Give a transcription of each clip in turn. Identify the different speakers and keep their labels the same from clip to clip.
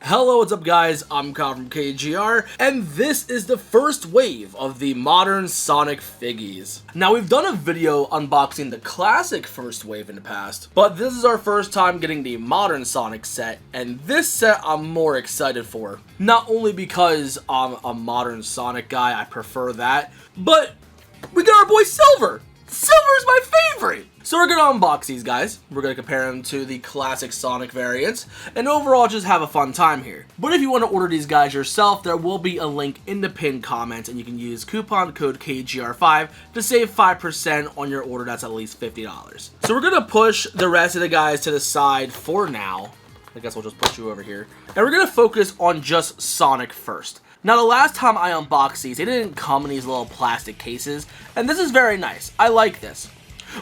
Speaker 1: Hello, what's up guys, I'm Kyle from KGR, and this is the first wave of the modern Sonic Figgies. Now, we've done a video unboxing the classic first wave in the past, but this is our first time getting the modern Sonic set, and this set I'm more excited for. Not only because I'm a modern Sonic guy, I prefer that, but we got our boy Silver! Silver's my favorite! So we're gonna unbox these guys, we're gonna compare them to the classic Sonic variants, and overall just have a fun time here. But if you want to order these guys yourself, there will be a link in the pinned comments, and you can use coupon code KGR5 to save 5% on your order that's at least $50. So we're gonna push the rest of the guys to the side for now. I guess we'll just push you over here. And we're gonna focus on just Sonic first. Now, the last time I unboxed these, they didn't come in these little plastic cases, and this is very nice. I like this.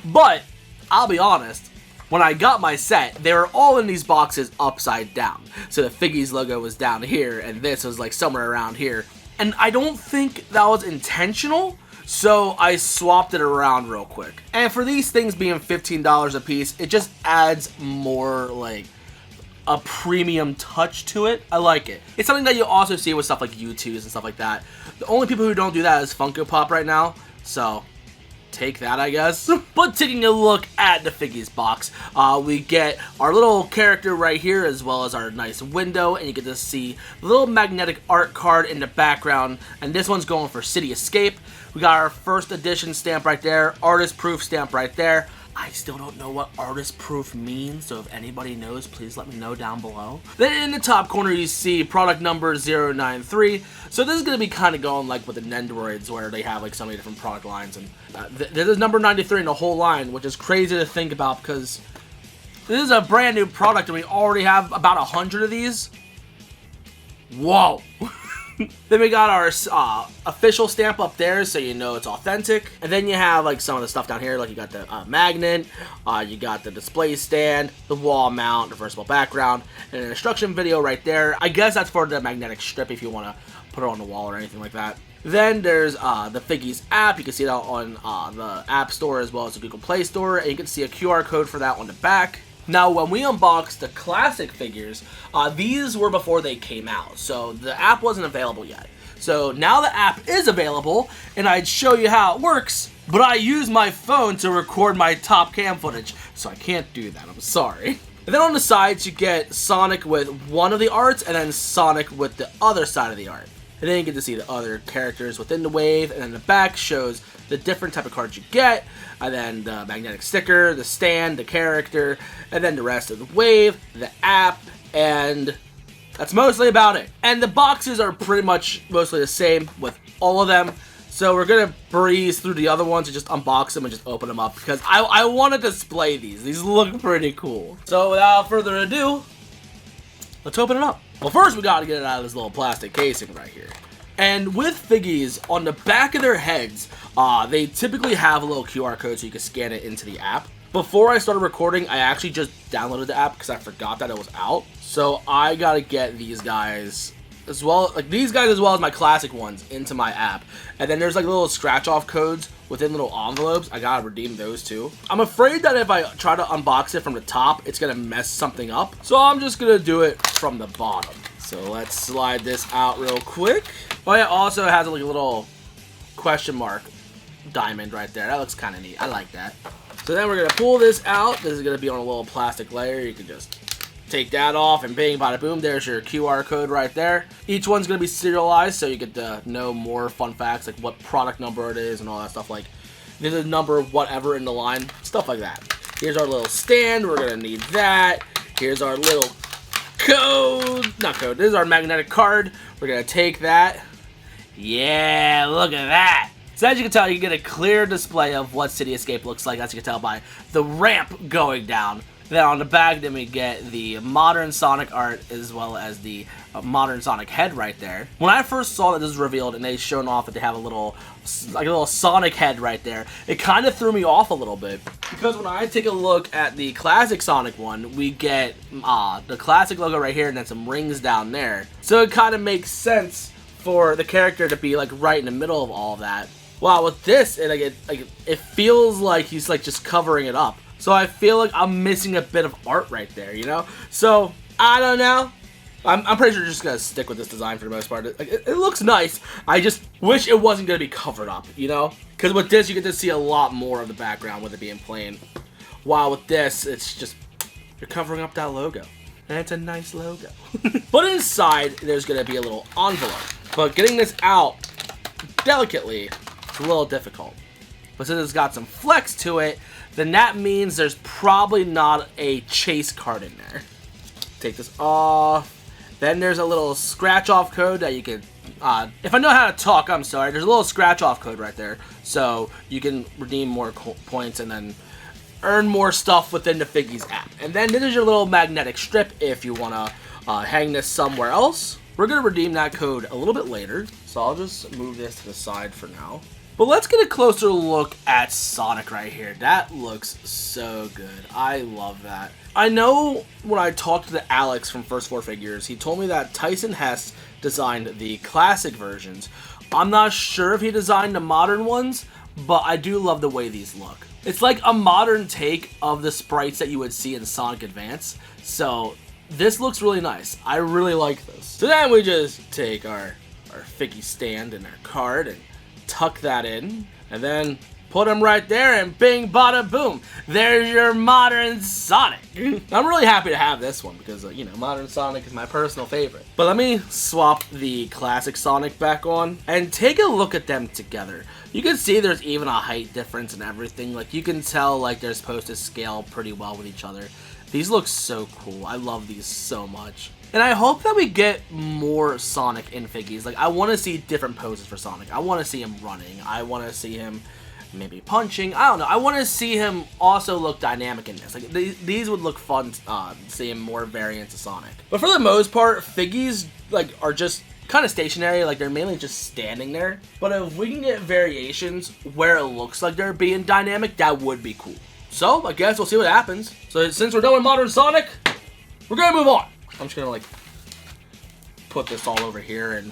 Speaker 1: But, I'll be honest, when I got my set, they were all in these boxes upside down. So the Figgies logo was down here, and this was like somewhere around here. And I don't think that was intentional, so I swapped it around real quick. And for these things being $15 a piece, it just adds more, like, a premium touch to it. I like it. It's something that you also see with stuff like U2s and stuff like that. The only people who don't do that is Funko Pop right now, so take that, I guess. But taking a look at the Figgies box, we get our little character right here as well as our nice window, and you get to see the little magnetic art card in the background, and this one's going for City Escape. We got our first edition stamp right there, artist proof stamp right there. I still don't know what artist proof means, so if anybody knows, please let me know down below. Then in the top corner, you see product number 093. So this is going to be kind of going like with the Nendoroids, where they have like so many different product lines. And this is number 93 in the whole line, which is crazy to think about because this is a brand new product and we already have about 100 of these. Whoa. Then we got our official stamp up there, so you know it's authentic. And then you have like some of the stuff down here, like you got the magnet, you got the display stand, the wall mount, reversible background, and an instruction video right there. I guess that's for the magnetic strip if you want to put it on the wall or anything like that. Then there's the Figgies app. You can see that on the App Store as well as the Google Play Store, and you can see a QR code for that on the back. Now, when we unboxed the classic figures, these were before they came out, so the app wasn't available yet. So now the app is available, and I'd show you how it works, but I use my phone to record my top cam footage, so I can't do that, I'm sorry. And then on the sides, you get Sonic with one of the arts, and then Sonic with the other side of the art. And then you get to see the other characters within the wave, and then the back shows the different type of cards you get, and then the magnetic sticker, the stand, the character, and then the rest of the wave, the app, and that's mostly about it. And the boxes are pretty much mostly the same with all of them, so we're going to breeze through the other ones and just unbox them and just open them up, because I want to display these. These look pretty cool. So without further ado, let's open it up. Well, first we got to get it out of this little plastic casing right here. And with Figgies, on the back of their heads, they typically have a little QR code so you can scan it into the app. Before I started recording, I actually just downloaded the app because I forgot that it was out. So I gotta get these guys as well, like these guys as well as my classic ones into my app. And then there's like little scratch off codes within little envelopes. I gotta redeem those too. I'm afraid that if I try to unbox it from the top, it's gonna mess something up. So I'm just gonna do it from the bottom. So let's slide this out real quick. Oh yeah, also it has like a little question mark diamond right there. That looks kind of neat. I like that. So then we're gonna pull this out. This is gonna be on a little plastic layer. You can just take that off and bing, bada boom, there's your QR code right there. Each one's going to be serialized, so you get to know more fun facts, like what product number it is and all that stuff, like there's a number of whatever in the line, stuff like that. Here's our little stand, we're going to need that. Here's our little this is our magnetic card. We're going to take that. Yeah, look at that. So as you can tell, you get a clear display of what City Escape looks like, as you can tell by the ramp going down. Then on the back, then we get the modern Sonic art as well as the modern Sonic head right there. When I first saw that this was revealed and they shown off that they have a little Sonic head right there, it kind of threw me off a little bit. Because when I take a look at the classic Sonic one, we get the classic logo right here and then some rings down there. So it kind of makes sense for the character to be like right in the middle of all of that. Wow, with this, it feels like he's like just covering it up. So I feel like I'm missing a bit of art right there, you know? So, I don't know. I'm pretty sure they're just gonna stick with this design for the most part. It looks nice. I just wish it wasn't gonna be covered up, you know? Because with this, you get to see a lot more of the background with it being plain. While with this, it's just, you're covering up that logo. And it's a nice logo. But inside, there's gonna be a little envelope. But getting this out delicately, it's a little difficult. But since it's got some flex to it, then that means there's probably not a chase card in there. Take this off. Then there's a little scratch off code that you can, if I know how to talk, I'm sorry, there's a little scratch off code right there. So you can redeem more points and then earn more stuff within the Figgies app. And then this is your little magnetic strip if you want to hang this somewhere else. We're going to redeem that code a little bit later. So I'll just move this to the side for now. But let's get a closer look at Sonic right here. That looks so good. I love that. I know when I talked to Alex from First Four Figures, he told me that Tyson Hess designed the classic versions. I'm not sure if he designed the modern ones, but I do love the way these look. It's like a modern take of the sprites that you would see in Sonic Advance. So this looks really nice. I really like this. So then we just take our Figgy stand and our card and tuck that in, and then put them right there, and bing, bada, boom. There's your modern Sonic. I'm really happy to have this one because, you know, modern Sonic is my personal favorite. But let me swap the classic Sonic back on and take a look at them together. You can see there's even a height difference and everything. Like, you can tell, like, they're supposed to scale pretty well with each other. These look so cool. I love these so much. And I hope that we get more Sonic in Figgies. Like, I want to see different poses for Sonic. I want to see him running. I want to see him maybe punching. I don't know. I want to see him also look dynamic in this. Like, these would look fun, seeing more variants of Sonic. But for the most part, Figgies, like, are just kind of stationary. Like, they're mainly just standing there. But if we can get variations where it looks like they're being dynamic, that would be cool. So, I guess we'll see what happens. So, since we're done with modern Sonic, we're going to move on. I'm just gonna, like, put this all over here and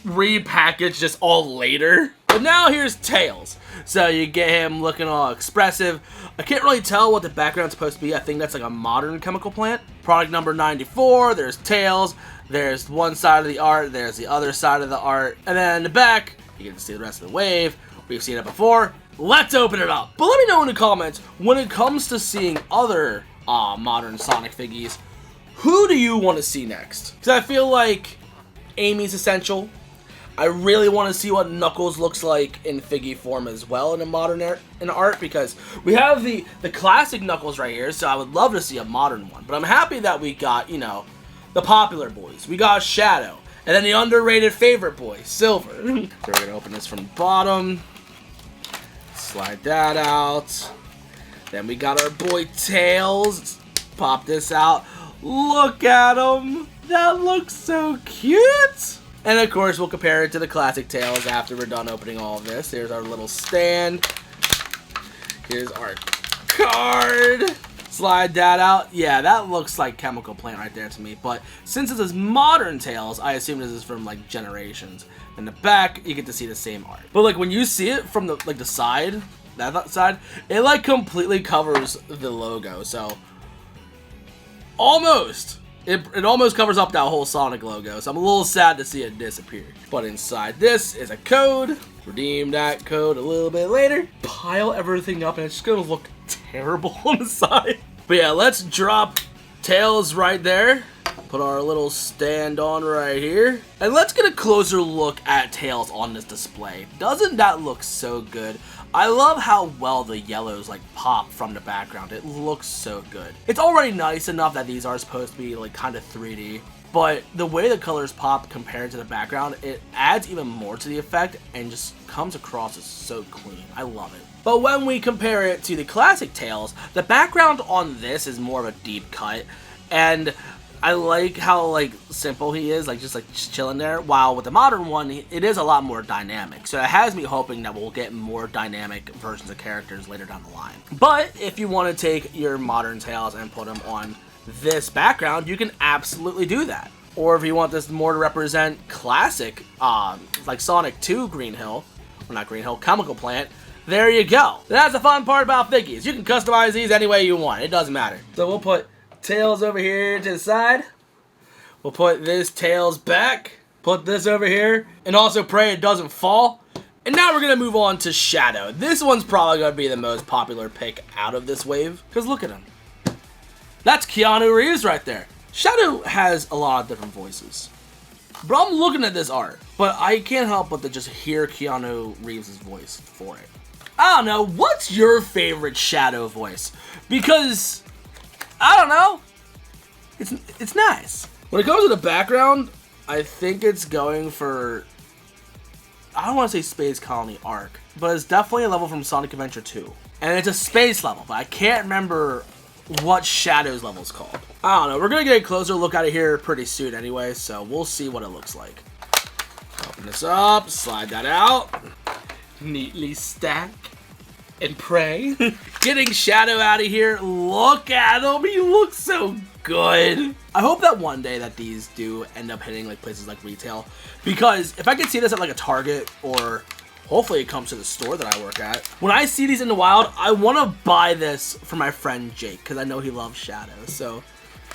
Speaker 1: repackage this all later. But now here's Tails. So you get him looking all expressive. I can't really tell what the background's supposed to be. I think that's like a modern chemical plant. Product number 94, there's Tails. There's one side of the art, there's the other side of the art. And then in the back, you get to see the rest of the wave. We've seen it before. Let's open it up. But let me know in the comments, when it comes to seeing other modern Sonic Figgies, who do you want to see next? Because I feel like Amy's essential. I really want to see what Knuckles looks like in Figgy form as well in a modern art, because we have the classic Knuckles right here, so I would love to see a modern one. But I'm happy that we got, you know, the popular boys. We got Shadow, and then the underrated favorite boy, Silver. So we're going to open this from the bottom, slide that out. Then we got our boy Tails. Let's pop this out. Look at him! That looks so cute! And of course, we'll compare it to the classic Tails after we're done opening all of this. Here's our little stand. Here's our card. Slide that out. Yeah, that looks like chemical plant right there to me. But since this is modern Tails, I assume this is from, like, Generations. In the back, you get to see the same art. But, like, when you see it from the, like, the side, that side, it, like, completely covers the logo. So almost. It almost covers up that whole Sonic logo, so I'm a little sad to see it disappear. But inside this is a code. Redeem that code a little bit later. Pile everything up and it's just gonna look terrible on the side. But yeah, let's drop Tails right there. Put our little stand on right here. And let's get a closer look at Tails on this display. Doesn't that look so good? I love how well the yellows like pop from the background. It looks so good. It's already nice enough that these are supposed to be like kind of 3D, but the way the colors pop compared to the background, it adds even more to the effect and just comes across as so clean. I love it. But when we compare it to the classic Tails, the background on this is more of a deep cut, and I like how like simple he is, like just chilling there, while with the modern one, it is a lot more dynamic. So it has me hoping that we'll get more dynamic versions of characters later down the line. But if you want to take your modern Tails and put them on this background, you can absolutely do that. Or if you want this more to represent classic, like Sonic 2 Green Hill, well not Green Hill, Chemical Plant, there you go. That's the fun part about Figgies. You can customize these any way you want. It doesn't matter. So we'll put Tails over here to the side. We'll put this Tails back. Put this over here. And also pray it doesn't fall. And now we're going to move on to Shadow. This one's probably going to be the most popular pick out of this wave. Because look at him. That's Keanu Reeves right there. Shadow has a lot of different voices. But I'm looking at this art. But I can't help but to just hear Keanu Reeves' voice for it. I don't know. What's your favorite Shadow voice? Because, I don't know. It's nice. When it comes to the background, I think it's going for... I don't want to say Space Colony Arc, but it's definitely a level from Sonic Adventure 2. And it's a space level, but I can't remember what Shadow's level is called. I don't know. We're going to get a closer look at it here pretty soon anyway, so we'll see what it looks like. Open this up, slide that out. Neatly stack and pray. Getting Shadow out of here. Look at him. He looks so good. I hope that one day that these do end up hitting like places like retail, because if I could see this at like a Target, or hopefully it comes to the store that I work at, when I see these in the wild, I want to buy this for my friend Jake because I know he loves Shadow, so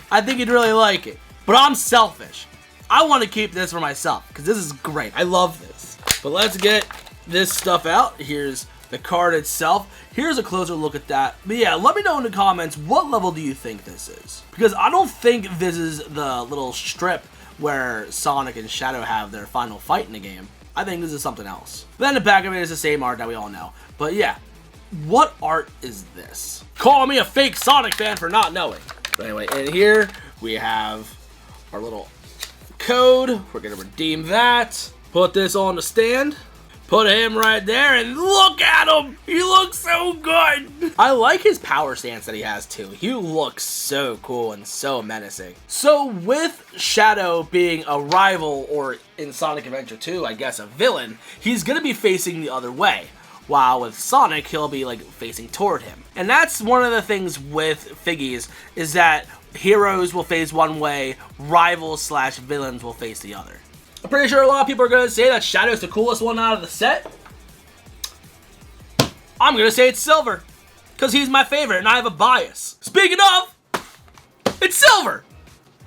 Speaker 1: I think he'd really like it. But I'm selfish. I want to keep this for myself because this is great. I love this. But let's get this stuff out. Here's the card itself. Here's a closer look at that. But yeah, let me know in the comments, what level do you think this is? Because I don't think this is the little strip where Sonic and Shadow have their final fight in the game. I think this is something else. But then the back of it is the same art that we all know. But yeah, what art is this? Call me a fake Sonic fan for not knowing. But anyway, in here we have our little code. We're gonna redeem that. Put this on the stand. Put him right there, and look at him! He looks so good! I like his power stance that he has, too. He looks so cool and so menacing. So, with Shadow being a rival, or in Sonic Adventure 2, I guess a villain, he's gonna be facing the other way. While with Sonic, he'll be, like, facing toward him. And that's one of the things with Figgies, is that heroes will face one way, rivals / villains will face the other. I'm pretty sure a lot of people are going to say that Shadow's the coolest one out of the set. I'm going to say it's Silver, because he's my favorite and I have a bias. Speaking of, it's Silver.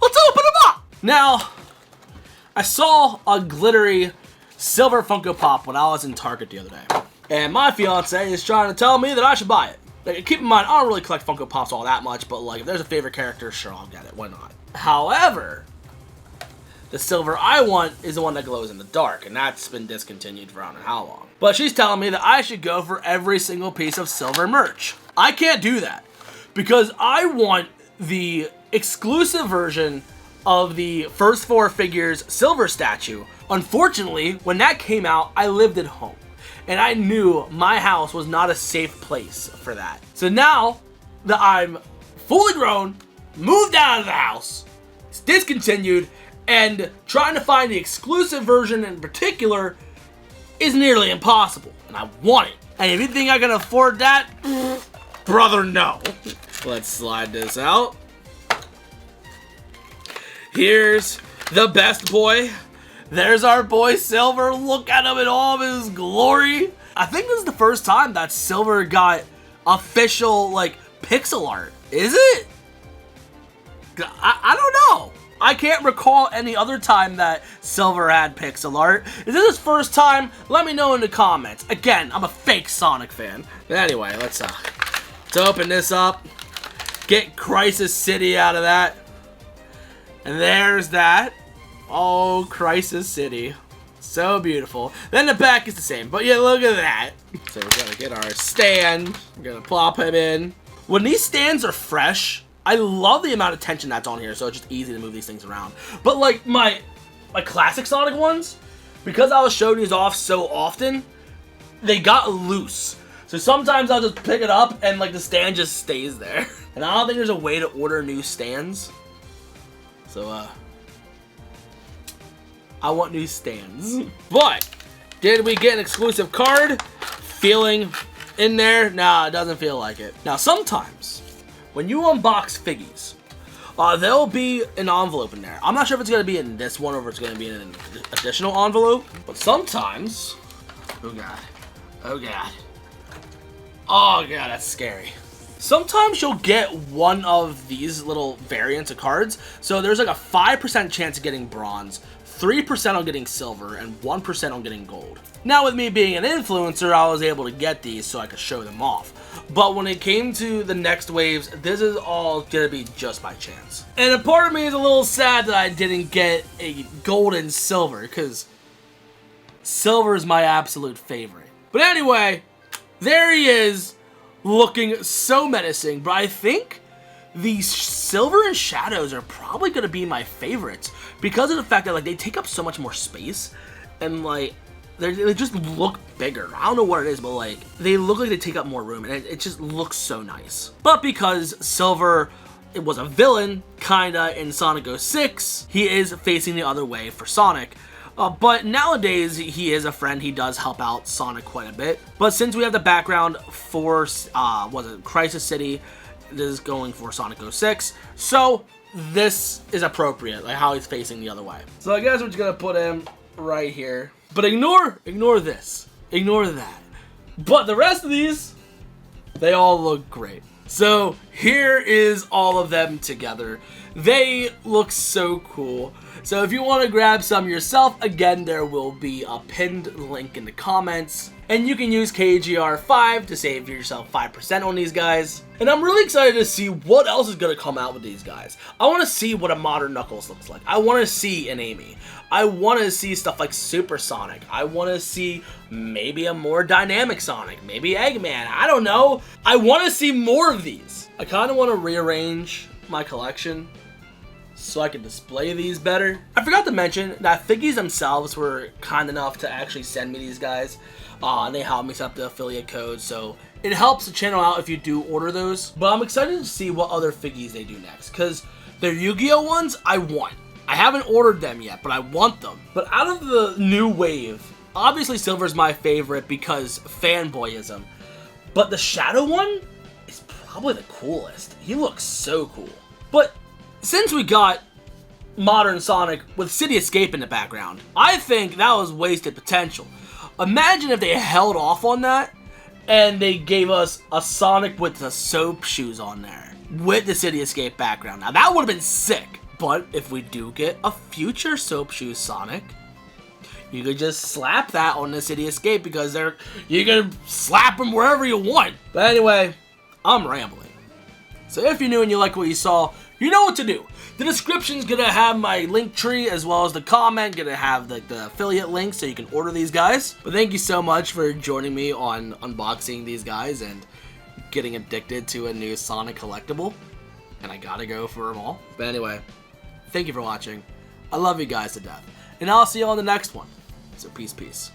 Speaker 1: Let's open him up. Now, I saw a glittery Silver Funko Pop when I was in Target the other day. And my fiance is trying to tell me that I should buy it. Like, keep in mind, I don't really collect Funko Pops all that much, but like, if there's a favorite character, sure, I'll get it. Why not? However, the Silver I want is the one that glows in the dark, and that's been discontinued for I don't know how long. But she's telling me that I should go for every single piece of Silver merch. I can't do that, because I want the exclusive version of the first 4 figures Silver statue. Unfortunately, when that came out, I lived at home, and I knew my house was not a safe place for that. So now that I'm fully grown, moved out of the house, it's discontinued, and trying to find the exclusive version in particular is nearly impossible. And I want it. And if you think I can afford that, brother, no. Let's slide this out. Here's the best boy. There's our boy Silver. Look at him in all of his glory. I think this is the first time that Silver got official, like, pixel art. Is it? I don't know. I can't recall any other time that Silver had pixel art. Is this his first time? Let me know in the comments. Again, I'm a fake Sonic fan. But anyway, let's open this up. Get Crisis City out of that. And there's that. Oh, Crisis City. So beautiful. Then the back is the same. But yeah, look at that. So we're going to get our stand. We're going to plop him in. When these stands are fresh, I love the amount of tension that's on here, so it's just easy to move these things around. But like my classic Sonic ones, because I was showing these off so often, they got loose. So sometimes I'll just pick it up and like the stand just stays there. And I don't think there's a way to order new stands. So I want new stands. But did we get an exclusive card? Feeling in there? Nah, it doesn't feel like it. Now sometimes when you unbox Figgies, there'll be an envelope in there. I'm not sure if it's going to be in this one or if it's going to be in an additional envelope. But sometimes... Oh, God. Oh, God. Oh, God, that's scary. sometimes you'll get one of these little variants of cards. So there's like a 5% chance of getting bronze, 3% on getting silver, and 1% on getting gold. Now with me being an influencer, I was able to get these so I could show them off. But when it came to the next waves, this is all gonna be just by chance. And a part of me is a little sad that I didn't get a gold and silver, because silver is my absolute favorite. But anyway, there he is, looking so menacing. But I think these silver and shadows are probably gonna be my favorites because of the fact that like they take up so much more space, and like they just look bigger. I don't know what it is, but like they look like they take up more room, and it just looks so nice. But because silver, it was a villain kinda in Sonic 06, he is facing the other way for Sonic. But nowadays, he is a friend. He does help out Sonic quite a bit. But since we have the background for, Crisis City, this is going for Sonic 06. So, this is appropriate, like how he's facing the other way. So I guess we're just gonna put him right here. But ignore this. Ignore that. But the rest of these, they all look great. So, here is all of them together. They look so cool. So if you want to grab some yourself, again, there will be a pinned link in the comments. And you can use KGR5 to save yourself 5% on these guys. And I'm really excited to see what else is going to come out with these guys. I want to see what a modern Knuckles looks like. I want to see an Amy. I want to see stuff like Super Sonic. I want to see maybe a more dynamic Sonic. Maybe Eggman. I don't know. I want to see more of these. I kind of want to rearrange my collection so I can display these better. I forgot to mention that Figgies themselves were kind enough to actually send me these guys. And they helped me set up the affiliate code, so it helps the channel out if you do order those. But I'm excited to see what other Figgies they do next, because their Yu-Gi-Oh ones, I want. I haven't ordered them yet, but I want them. But out of the new wave, obviously Silver's my favorite because fanboyism. But the Shadow one is probably the coolest. He looks so cool. But since we got modern Sonic with City Escape in the background, I think that was wasted potential. Imagine if they held off on that and they gave us a Sonic with the soap shoes on there with the City Escape background. Now that would have been sick. But if we do get a future soap shoes Sonic, you could just slap that on the City Escape because you can slap them wherever you want. But anyway, I'm rambling. So if you're new and you like what you saw, you know what to do. The description's gonna have my link tree as well as the comment, gonna have the affiliate link so you can order these guys. But thank you so much for joining me on unboxing these guys and getting addicted to a new Sonic collectible. And I gotta go for them all. But anyway, thank you for watching. I love you guys to death. And I'll see you on the next one. So peace.